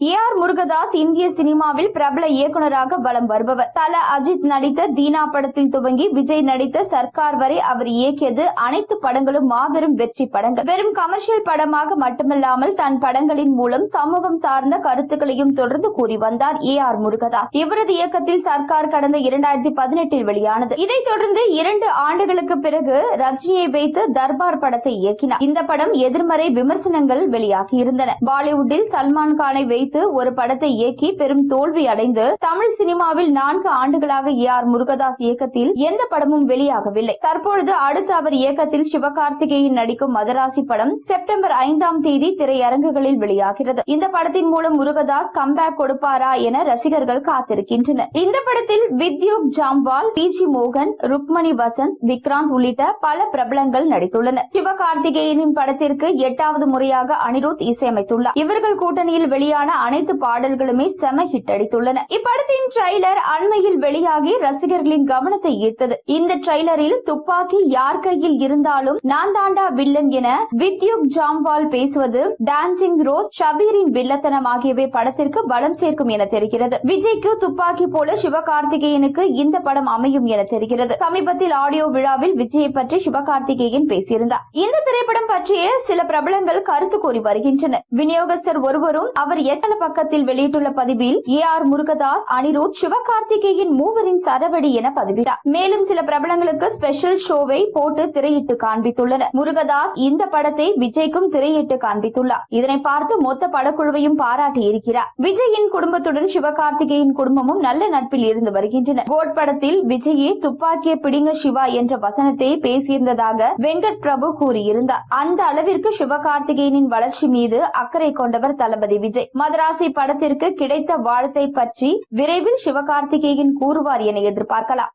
A.R.. Murugadoss இந்திய சினிமாவில் பிரபல இயக்குநராக வலம் வருபவர். தல அஜித் நடித்த தீனா படத்தில் துவங்கி விஜய் நடித்த சர்க்கார் வரை அவர் இயக்கியது அனைத்து படங்களும் மாபெரும் வெற்றி படங்கள். வெறும் கமர்ஷியல் படமாக மட்டுமல்லாமல் தன் படங்களின் மூலம் சமூகம் சார்ந்த கருத்துக்களையும் தொடர்ந்து கூறி வந்தார் ஏ.ஆர். முருகதாஸ். இவரது இயக்கத்தில் சர்க்கார் கடந்த 2018 வெளியானது. இதைத் தொடர்ந்து 2 ஆண்டுகளுக்கு பிறகு ரஜினியை வைத்து தர்பார் படத்தை இயக்கினார். இந்த படம் எதிர்மறை விமர்சனங்கள் வெளியாகியிருந்தன. பாலிவுட்டில் சல்மான் கானை வைத்து ஒரு படத்தை இயக்கி பெரும் தோல்வி அடைந்து தமிழ் சினிமாவில் 4 ஆண்டுகளாக ஏ.ஆர். முருகதாஸ் இயக்கத்தில் எந்த படமும் வெளியாகவில்லை. தற்பொழுது அடுத்து அவர் இயக்கத்தில் சிவகார்த்திகேயன் நடிக்கும் மதராசி படம் செப்டம்பர் 5ஆம் தேதி திரையரங்குகளில் வெளியாகிறது. இந்த படத்தின் மூலம் முருகதாஸ் கம்பேக் கொடுப்பாரா என ரசிகர்கள் காத்திருக்கின்றனர். இந்த படத்தில் வித்யுக் ஜாம்வால், பி.ஜி. மோகன், ருக்மணி வசந்த், விக்ராந்த் உள்ளிட்ட பல பிரபலங்கள் நடித்துள்ளனர். சிவகார்த்திகேயனின் படத்திற்கு 8வது முறையாக அனிருத் இசையமைத்துள்ளார். இவர்கள் கூட்டணியில் வெளியான அனைத்து பாடல்களுமே செம ஹிட் அடித்துள்ளன. இப்படத்தின் ட்ரெய்லர் அண்மையில் வெளியாகி ரசிகர்களின் கவனத்தை ஈர்த்தது. இந்த ட்ரெய்லரில் துப்பாக்கி யார் கையில் இருந்தாலும் நான் தாண்டா வில்லன் என வித்யுக் ஜாம்வால் பேசுவது, டான்சிங் ரோஸ், ஷபீரின் வில்லத்தனம் ஆகியவை படத்திற்கு பலம் சேர்க்கும் என தெரிகிறது. விஜய்க்கு துப்பாக்கி போல சிவகார்த்திகேயனுக்கு இந்த படம் அமையும் என தெரிகிறது. சமீபத்தில் ஆடியோ விழாவில் விஜயை பற்றி சிவகார்த்திகேயன் பேசியிருந்தார். இந்த திரைப்படம் பற்றிய சில பிரபலங்கள் கருத்து கூறி வருகின்றனர். விநியோகஸ்தர் ஒருவரும் அவர் பக்கத்தில் வெளியிட்டுள்ள பதிவில் ஏ.ஆர். முருகதாஸ், அனிருத், சிவகார்த்திகேயன் மூவரின் சரவடி என பதிவிட்டார். மேலும் சில பிரபலங்களுக்கு ஸ்பெஷல் ஷோவை போட்டு திரையிட்டு காண்பித்துள்ளனர். முருகதாஸ் இந்த படத்தை விஜய்க்கும் திரையிட்டு காண்பித்துள்ளார். இதனை பார்த்து மொத்த படக்குழுவையும் பாராட்டி இருக்கிறார். விஜயின் குடும்பத்துடன் சிவகார்த்திகேயன் குடும்பமும் நல்ல நட்பில் இருந்து வருகின்றனர். கோட் படத்தில் விஜயே துப்பாக்கிய பிடிங்க சிவா என்ற வசனத்தை பேசியிருந்ததாக வெங்கட் பிரபு கூறியிருந்தார். அந்த அளவிற்கு சிவகார்த்திகேயனின் வளர்ச்சி மீது அக்கறை கொண்டவர் தளபதி விஜய். மதராசி படத்திற்கு கிடைத்த வாழ்த்தை பற்றி விரைவில் சிவகார்த்திகேயன் கூறுவார் என எதிர்பார்க்கலாம்.